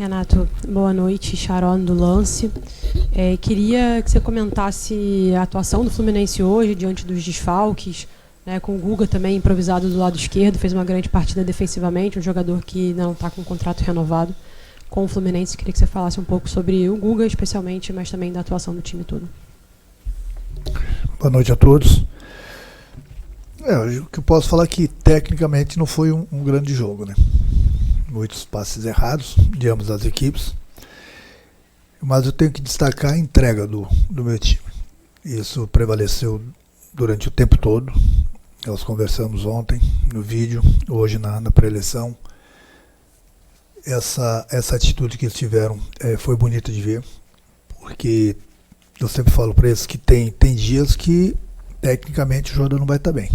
Renato, boa noite. Sharon do Lance. Queria que você comentasse a atuação do Fluminense hoje diante dos desfalques, né, com o Guga também improvisado do lado esquerdo, fez uma grande partida defensivamente, um jogador que não está com um contrato renovado com o Fluminense. Queria que você falasse um pouco sobre o Guga especialmente, mas também da atuação do time todo. Boa noite a todos. O que eu posso falar é que tecnicamente não foi um grande jogo, né? Muitos passes errados de ambas as equipes, mas eu tenho que destacar a entrega do meu time. Isso prevaleceu durante o tempo todo. Nós conversamos ontem no vídeo, hoje na pré-eleição. Essa atitude que eles tiveram foi bonita de ver, porque eu sempre falo para eles que tem dias que tecnicamente o jogador não vai estar bem,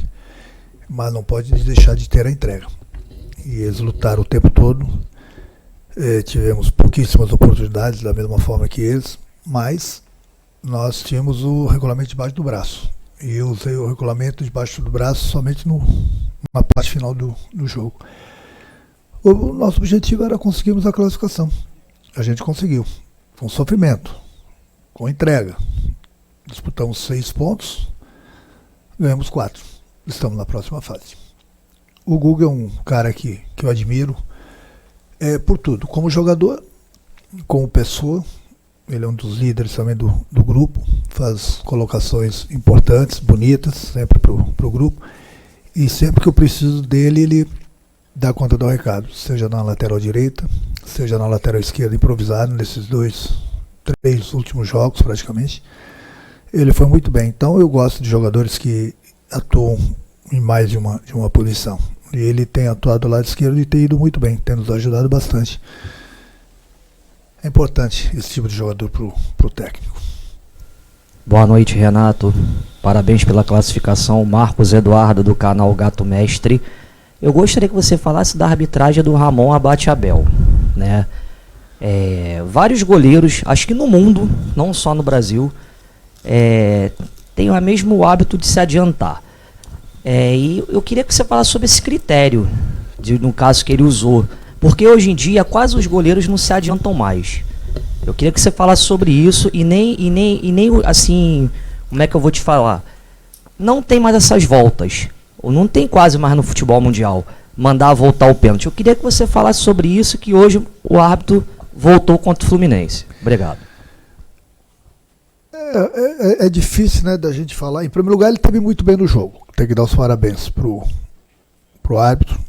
mas não pode deixar de ter a entrega. E eles lutaram o tempo todo, tivemos pouquíssimas oportunidades da mesma forma que eles, mas nós tínhamos o regulamento debaixo do braço. E eu usei o regulamento debaixo do braço somente na parte final do jogo. O nosso objetivo era conseguirmos a classificação. A gente conseguiu, com sofrimento, com entrega. Disputamos 6 pontos, ganhamos 4. Estamos na próxima fase. O Guga é um cara que eu admiro por tudo. Como jogador, como pessoa, ele é um dos líderes também do grupo, faz colocações importantes, bonitas, sempre pro grupo. E sempre que eu preciso dele, ele dá conta do recado, seja na lateral direita, seja na lateral esquerda, improvisado nesses 3 últimos jogos praticamente. Ele foi muito bem. Então eu gosto de jogadores que atuam em mais de uma posição. E ele tem atuado do lado esquerdo e tem ido muito bem, tem nos ajudado bastante. É importante esse tipo de jogador pro técnico. Boa noite, Renato. Parabéns pela classificação. Marcos Eduardo, do canal Gato Mestre. Eu gostaria que você falasse da arbitragem do Ramon Abate Abel, né? Vários goleiros, acho que no mundo, não só no Brasil, têm o mesmo hábito de se adiantar. E eu queria que você falasse sobre esse critério, no caso que ele usou, porque hoje em dia quase os goleiros não se adiantam mais. Eu queria que você falasse sobre isso e nem assim, como é que eu vou te falar? Não tem mais essas voltas, ou não tem quase mais no futebol mundial, mandar voltar o pênalti. Eu queria que você falasse sobre isso, que hoje o árbitro voltou contra o Fluminense. Obrigado. É difícil, né, da gente falar. Em primeiro lugar, ele esteve muito bem no jogo. Tem que dar os parabéns pro árbitro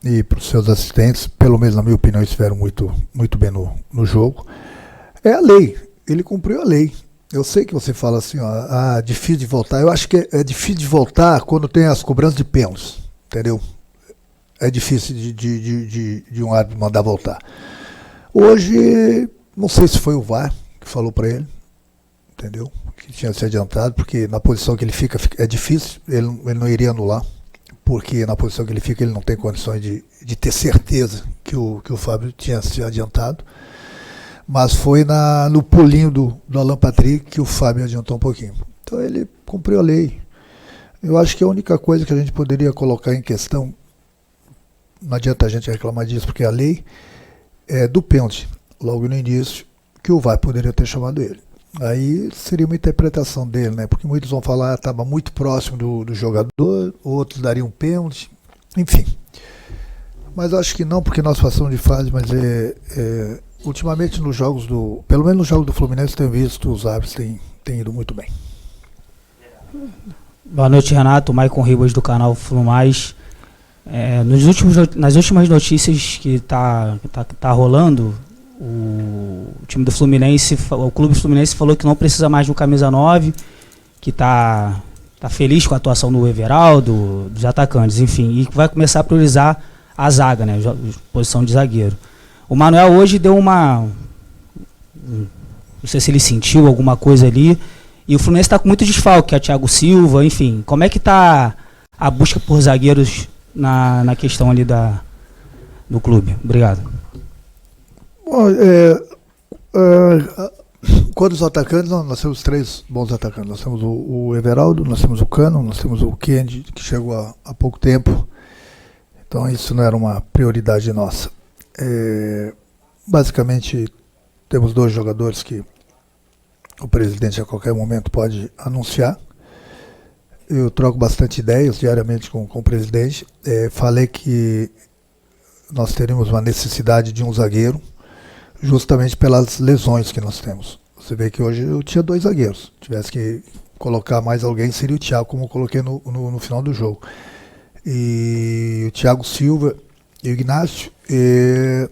e para os seus assistentes. Pelo menos, na minha opinião, estiveram muito bem no jogo. É a lei. Ele cumpriu a lei. Eu sei que você fala assim, difícil de voltar. Eu acho que é difícil de voltar quando tem as cobranças de pênaltis. Entendeu? É difícil de um árbitro mandar voltar. Hoje, não sei se foi o VAR que falou para ele. Entendeu? Que tinha se adiantado, porque na posição que ele fica é difícil, ele não iria anular, porque na posição que ele fica ele não tem condições de ter certeza que o Fábio tinha se adiantado, mas foi no pulinho do Alan Patrick que o Fábio adiantou um pouquinho. Então ele cumpriu a lei. Eu acho que a única coisa que a gente poderia colocar em questão, não adianta a gente reclamar disso, porque a lei é do pênalti, logo no início, que o VAR poderia ter chamado ele. Aí seria uma interpretação dele, né? Porque muitos vão falar que estava muito próximo do jogador, outros dariam pênalti, enfim. Mas acho que não, porque nós passamos de fase, mas ultimamente nos jogos pelo menos nos jogos do Fluminense, tenho visto os árbitros têm ido muito bem. Boa noite, Renato. Maicon Ribas, do canal Flumais. Nas últimas notícias que tá rolando, o time do Fluminense, o clube Fluminense falou que não precisa mais do camisa 9, que tá feliz com a atuação do Everaldo, dos atacantes, enfim, e que vai começar a priorizar a zaga, né, posição de zagueiro. O Manuel hoje deu não sei se ele sentiu alguma coisa ali, e o Fluminense está com muito desfalque, que é o Thiago Silva, enfim. Como é que tá a busca por zagueiros na questão ali do clube? Obrigado. Bom, quando os atacantes, nós temos 3 bons atacantes. Nós temos o Everaldo, nós temos o Cano, nós temos o Kendi, que chegou há pouco tempo. Então isso não era uma prioridade nossa. basicamente temos 2 jogadores que o presidente a qualquer momento pode anunciar. Eu troco bastante ideias diariamente com o presidente. Falei que nós teríamos uma necessidade de um zagueiro, justamente pelas lesões que nós temos. Você vê que hoje eu tinha 2 zagueiros. Se tivesse que colocar mais alguém, seria o Thiago, como eu coloquei no final do jogo. E o Thiago Silva e o Ignacio,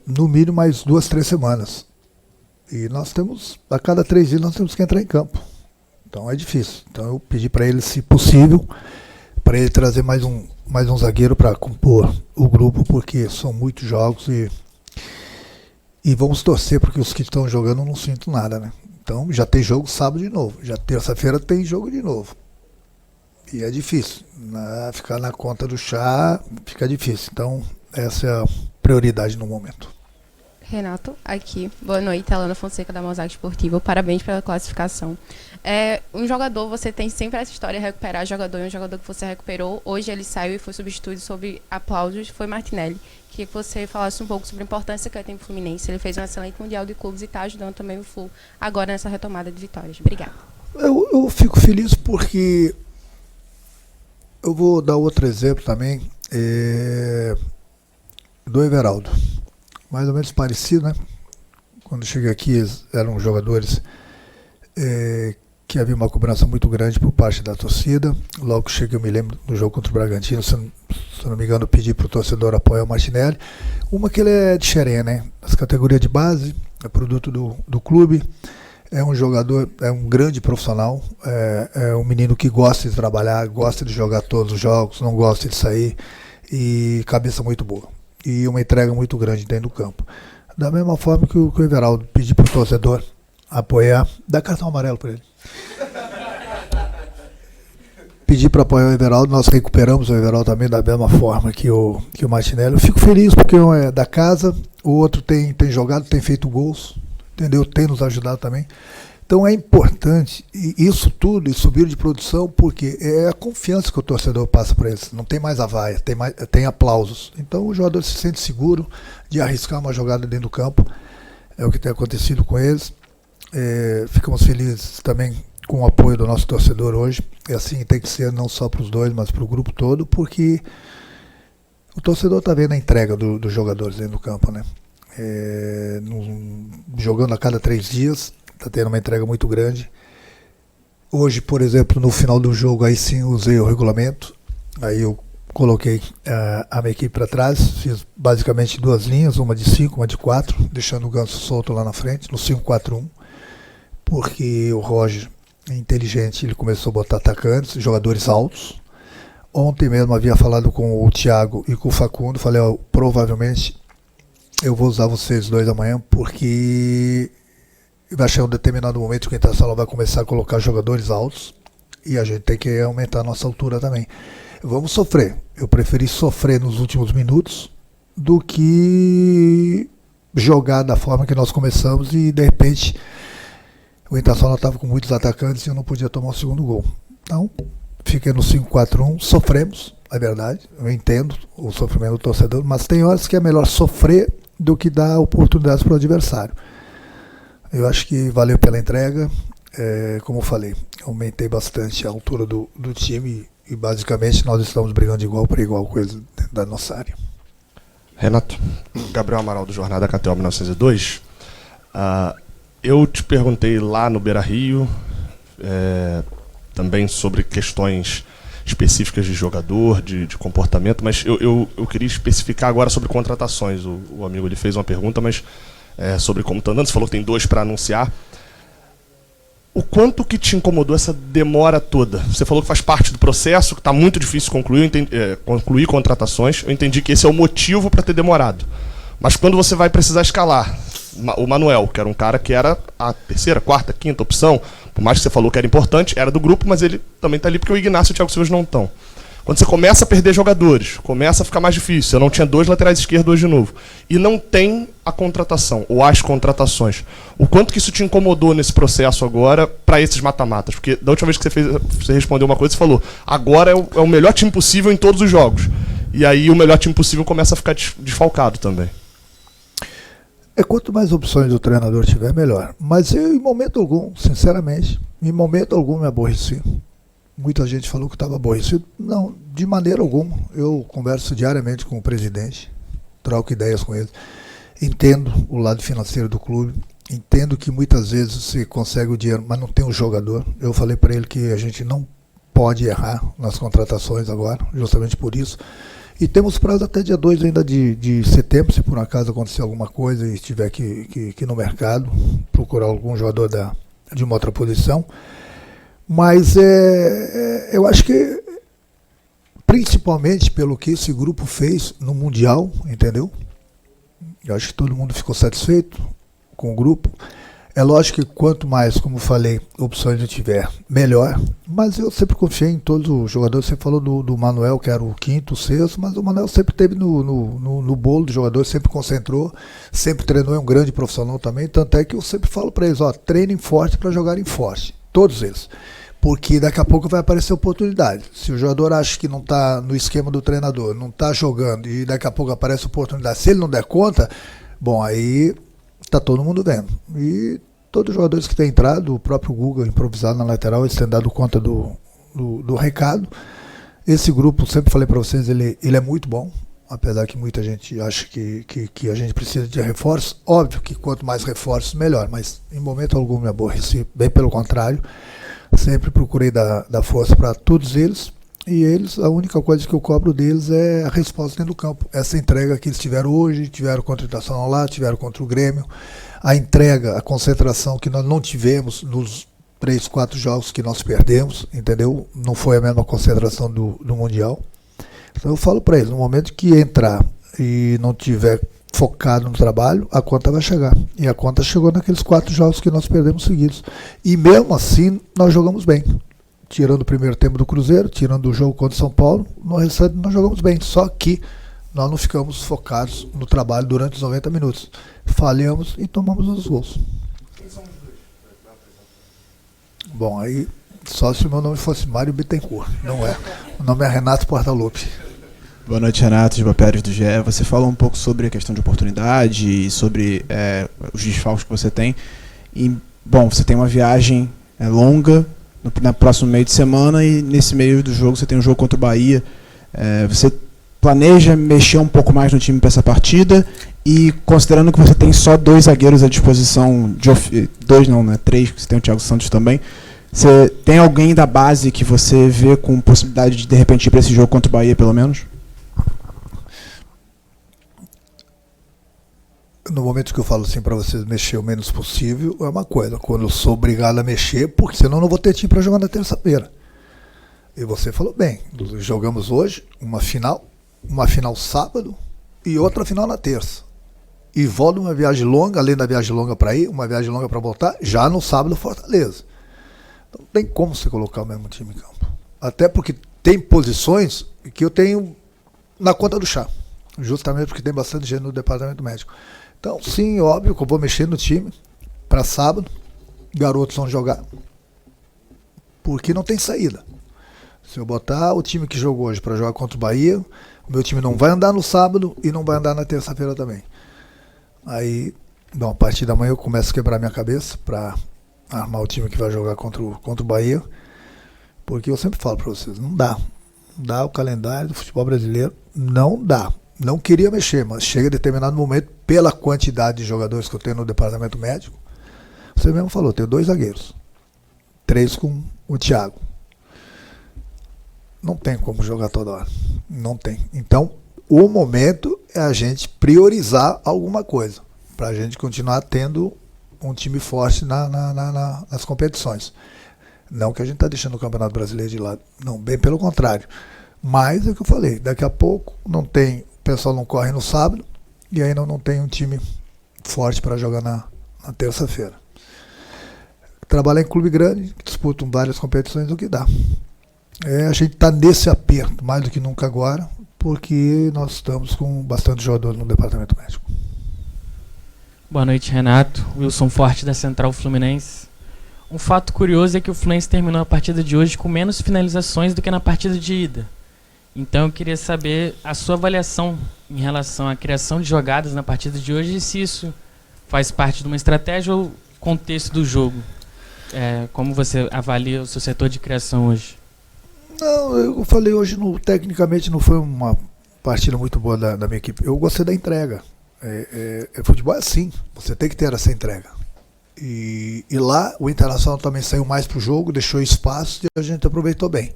no mínimo mais 2, 3 semanas. E nós temos, a cada 3 dias nós temos que entrar em campo. Então é difícil. Então eu pedi para ele, se possível, para ele trazer mais um zagueiro para compor o grupo, porque são muitos jogos e vamos torcer, porque os que estão jogando não sinto nada, né? Então já tem jogo sábado de novo, já terça-feira tem jogo de novo. E é difícil, né? Ficar na conta do chá fica difícil. Então essa é a prioridade no momento. Renato, aqui. Boa noite, Alana Fonseca da Mosaico Esportivo. Parabéns pela classificação. Um jogador, você tem sempre essa história de recuperar jogador, e um jogador que você recuperou, hoje ele saiu e foi substituído sob aplausos, foi Martinelli. Queria que você falasse um pouco sobre a importância que ele tem para o Fluminense. Ele fez um excelente Mundial de Clubes e está ajudando também o Flu agora nessa retomada de vitórias. Obrigada. Eu fico feliz porque eu vou dar outro exemplo também, do Everaldo. Mais ou menos parecido, né? Quando cheguei aqui, eles eram jogadores que havia uma cobrança muito grande por parte da torcida. Logo que cheguei, eu me lembro do jogo contra o Bragantino, se não me engano, eu pedi para o torcedor apoiar o Martinelli. Uma que ele é de Xerém, né? As categorias de base, é produto do clube. É um jogador, é um grande profissional, é um menino que gosta de trabalhar, gosta de jogar todos os jogos, não gosta de sair, e cabeça muito boa. E uma entrega muito grande dentro do campo. Da mesma forma que o Everaldo pediu para o torcedor apoiar, dá cartão amarelo para ele. Pedi para apoiar o Everaldo, nós recuperamos o Everaldo também da mesma forma que o Martinelli. Eu fico feliz porque um é da casa, o outro tem jogado, tem feito gols, entendeu? Tem nos ajudado também. Então é importante, e isso tudo, e subir de produção, porque é a confiança que o torcedor passa para eles. Não tem mais a vaia, tem aplausos. Então o jogador se sente seguro de arriscar uma jogada dentro do campo. É o que tem acontecido com eles. Ficamos felizes também com o apoio do nosso torcedor hoje. E assim tem que ser, não só para os dois, mas para o grupo todo, porque o torcedor está vendo a entrega dos jogadores dentro do campo, né? Jogando a cada 3 dias. Está tendo uma entrega muito grande. Hoje, por exemplo, no final do jogo, aí sim usei o regulamento. Aí eu coloquei a minha equipe para trás. Fiz basicamente 2 linhas, uma de 5, uma de 4, deixando o Ganso solto lá na frente, no 5-4-1. Porque o Roger é inteligente, ele começou a botar atacantes, jogadores altos. Ontem mesmo havia falado com o Thiago e com o Facundo. Falei, provavelmente eu vou usar vocês 2 amanhã, porque vai chegar um determinado momento que a Internacional vai começar a colocar jogadores altos e a gente tem que aumentar a nossa altura também. Vamos sofrer. Eu preferi sofrer nos últimos minutos do que jogar da forma que nós começamos e de repente o Internacional estava com muitos atacantes e eu não podia tomar o segundo gol. Então, fiquei no 5-4-1, sofremos, é verdade, eu entendo o sofrimento do torcedor, mas tem horas que é melhor sofrer do que dar oportunidades para o adversário. Eu acho que valeu pela entrega, como eu falei, aumentei bastante a altura do time e basicamente nós estamos brigando de igual para igual com eles dentro da nossa área. Renato, Gabriel Amaral do Jornada KTO 1902. Eu te perguntei lá no Beira-Rio também sobre questões específicas de jogador, de comportamento, mas eu queria especificar agora sobre contratações. O amigo ele fez uma pergunta, mas sobre como está andando, você falou que tem 2 para anunciar. O quanto que te incomodou essa demora toda? Você falou que faz parte do processo, que está muito difícil concluir contratações. Eu entendi que esse é o motivo para ter demorado. Mas quando você vai precisar escalar, o Manuel, que era um cara que era a 3ª, 4ª, 5ª opção, por mais que você falou que era importante, era do grupo, mas ele também está ali porque o Ignacio e o Thiago Silva não estão. Quando você começa a perder jogadores, começa a ficar mais difícil. Eu não tinha 2 laterais esquerdos hoje de novo. E não tem a contratação, ou as contratações. O quanto que isso te incomodou nesse processo agora para esses mata-matas? Porque da última vez que você respondeu uma coisa, você falou, agora é o melhor time possível em todos os jogos. E aí o melhor time possível começa a ficar desfalcado também. Quanto mais opções o treinador tiver, melhor. Mas eu, em momento algum, sinceramente, em momento algum me aborreci. Muita gente falou que estava aborrecido. Não, de maneira alguma. Eu converso diariamente com o presidente, troco ideias com ele. Entendo o lado financeiro do clube. Entendo que muitas vezes você consegue o dinheiro, mas não tem um jogador. Eu falei para ele que a gente não pode errar nas contratações agora, justamente por isso. E temos prazo até dia 2 ainda de setembro, se por acaso acontecer alguma coisa e estiver que no mercado, procurar algum jogador de uma outra posição. Mas eu acho que, principalmente pelo que esse grupo fez no Mundial, entendeu? Eu acho que todo mundo ficou satisfeito com o grupo. É lógico que quanto mais, como falei, opções eu tiver, melhor. Mas eu sempre confiei em todos os jogadores. Você falou do Manuel, que era o quinto, o sexto, mas o Manuel sempre esteve no bolo do jogador, sempre concentrou, sempre treinou, é um grande profissional também. Tanto é que eu sempre falo para eles, treinem forte para jogarem forte. Todos eles. Porque daqui a pouco vai aparecer oportunidade. Se o jogador acha que não está no esquema do treinador, não está jogando, e daqui a pouco aparece oportunidade, se ele não der conta, bom, aí está todo mundo vendo. E todos os jogadores que têm entrado, o próprio Guga improvisado na lateral, eles têm dado conta do recado. Esse grupo, sempre falei para vocês, ele é muito bom, apesar que muita gente acha que a gente precisa de reforços. Óbvio que quanto mais reforços, melhor, mas em momento algum me aborreci, bem pelo contrário. Sempre procurei dar força para todos eles. E eles, a única coisa que eu cobro deles é a resposta dentro do campo. Essa entrega que eles tiveram hoje, tiveram contra o Internacional lá, tiveram contra o Grêmio. A entrega, a concentração que nós não tivemos nos 3, 4 jogos que nós perdemos, entendeu? Não foi a mesma concentração do Mundial. Então eu falo para eles, no momento que entrar e não tiver focado no trabalho, a conta vai chegar. E a conta chegou naqueles 4 jogos que nós perdemos seguidos. E mesmo assim, nós jogamos bem. Tirando o primeiro tempo do Cruzeiro, tirando o jogo contra o São Paulo, no restante nós jogamos bem. Só que nós não ficamos focados no trabalho durante os 90 minutos. Falhamos e tomamos os gols. Quem são os dois? Bom, aí só se o meu nome fosse Mário Bittencourt. Não é. O nome é Renato Portaluppi. Boa noite, Renato, de Pérez do GE. Você falou um pouco sobre a questão de oportunidade e sobre os desfalques que você tem. E, bom, você tem uma viagem longa no próximo meio de semana e nesse meio do jogo você tem um jogo contra o Bahia. Você planeja mexer um pouco mais no time para essa partida e considerando que você tem só 2 zagueiros à disposição, 3, você tem o Thiago Santos também, você tem alguém da base que você vê com possibilidade de repente ir para esse jogo contra o Bahia pelo menos? No momento que eu falo assim para vocês mexer o menos possível, é uma coisa. Quando eu sou obrigado a mexer, porque senão eu não vou ter time para jogar na terça-feira. E você falou bem, jogamos hoje uma final sábado e outra final na terça. E volta uma viagem longa, além da viagem longa para ir, uma viagem longa para voltar, já no sábado Fortaleza. Então não tem como você colocar o mesmo time em campo. Até porque tem posições que eu tenho na conta do chá. Justamente porque tem bastante gente no departamento médico. Então, sim, óbvio que eu vou mexer no time para sábado. Garotos vão jogar. Porque não tem saída. Se eu botar o time que jogou hoje para jogar contra o Bahia, o meu time não vai andar no sábado e não vai andar na terça-feira também. Aí, bom, a partir da manhã eu começo a quebrar minha cabeça para armar o time que vai jogar contra o Bahia. Porque eu sempre falo para vocês, não dá. Não dá o calendário do futebol brasileiro, não dá. Não queria mexer, mas chega a determinado momento, pela quantidade de jogadores que eu tenho no departamento médico, você mesmo falou, eu tenho 2 zagueiros, 3 com o Thiago. Não tem como jogar toda hora, não tem. Então, o momento é a gente priorizar alguma coisa, para a gente continuar tendo um time forte nas competições. Não que a gente está deixando o Campeonato Brasileiro de lado, não, bem pelo contrário. Mas é o que eu falei, daqui a pouco não tem, o pessoal não corre no sábado e aí não tem um time forte para jogar na terça-feira. Trabalhar em clube grande, que disputam várias competições, é o que dá. A gente está nesse aperto, mais do que nunca agora, porque nós estamos com bastante jogadores no departamento médico. Boa noite, Renato. Wilson Forte, da Central Fluminense. Um fato curioso é que o Fluminense terminou a partida de hoje com menos finalizações do que na partida de ida. Então eu queria saber a sua avaliação em relação à criação de jogadas na partida de hoje e se isso faz parte de uma estratégia ou contexto do jogo? Como você avalia o seu setor de criação hoje? Não, eu falei hoje, tecnicamente não foi uma partida muito boa da minha equipe. Eu gostei da entrega. Futebol é assim, você tem que ter essa entrega. E lá o Internacional também saiu mais pro jogo, deixou espaço e a gente aproveitou bem.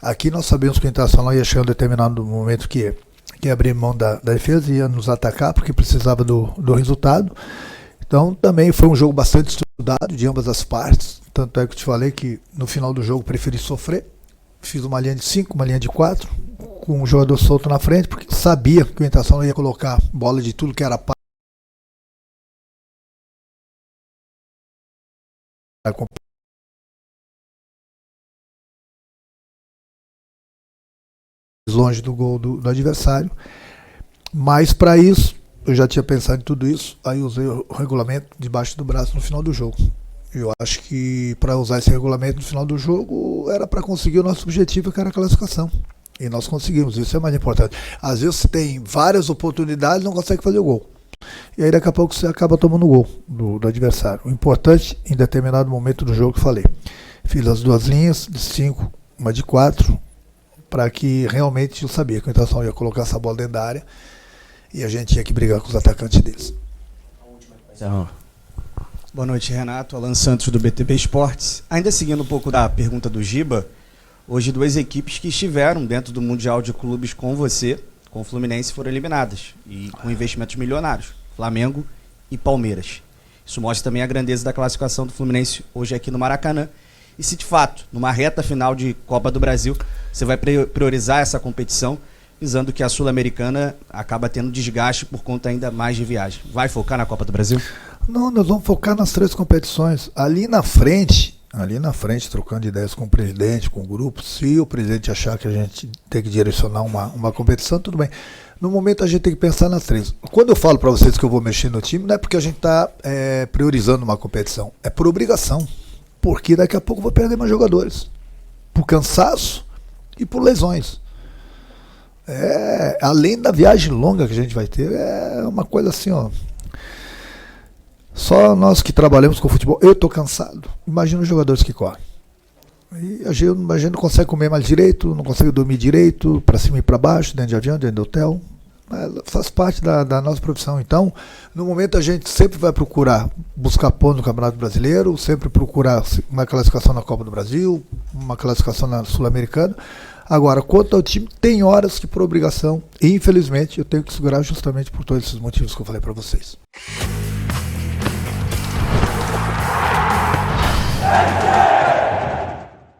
Aqui nós sabemos que o Internacional ia chegar em um determinado momento que ia abrir mão da defesa e ia nos atacar porque precisava do resultado. Então também foi um jogo bastante estudado de ambas as partes. Tanto é que eu te falei que no final do jogo preferi sofrer. Fiz uma linha de 5, uma linha de 4, com um jogador solto na frente, porque sabia que o Internacional ia colocar bola de tudo que era longe do gol do adversário. Mas para isso, eu já tinha pensado em tudo isso, aí usei o regulamento debaixo do braço no final do jogo. Eu acho que para usar esse regulamento no final do jogo era para conseguir o nosso objetivo, que era a classificação. E nós conseguimos, isso é mais importante. Às vezes você tem várias oportunidades e não consegue fazer o gol. E aí daqui a pouco você acaba tomando o gol do adversário. O importante, em determinado momento do jogo, que falei, fiz as 2 linhas de 5, uma de 4, para que realmente eu sabia que o Internacional ia colocar essa bola dentro da área e a gente tinha que brigar com os atacantes deles. Boa noite, Renato. Alan Santos, do BTB Esportes. Ainda seguindo um pouco da pergunta do Giba, hoje 2 equipes que estiveram dentro do Mundial de Clubes com você, com o Fluminense, foram eliminadas, e com investimentos milionários, Flamengo e Palmeiras. Isso mostra também a grandeza da classificação do Fluminense hoje aqui no Maracanã. E se de fato, numa reta final de Copa do Brasil, você vai priorizar essa competição, visando que a Sul-Americana acaba tendo desgaste por conta ainda mais de viagem. Vai focar na Copa do Brasil? Não, nós vamos focar nas 3 competições. Ali na frente, trocando ideias com o presidente, com o grupo, se o presidente achar que a gente tem que direcionar uma competição, tudo bem. No momento a gente tem que pensar nas 3. Quando eu falo para vocês que eu vou mexer no time, não é porque a gente está priorizando uma competição, é por obrigação. Porque daqui a pouco eu vou perder mais jogadores. Por cansaço e por lesões. Além da viagem longa que a gente vai ter, é uma coisa assim, ó. Só nós que trabalhamos com futebol, eu estou cansado. Imagina os jogadores que correm. E a gente não consegue comer mais direito, não consegue dormir direito, para cima e para baixo, dentro de avião, dentro do hotel. Faz parte da nossa profissão. Então, no momento a gente sempre vai procurar buscar pontos no Campeonato Brasileiro, sempre procurar uma classificação na Copa do Brasil, uma classificação na Sul-Americana. Agora, quanto ao time, tem horas que por obrigação, e infelizmente, eu tenho que segurar justamente por todos esses motivos que eu falei para vocês.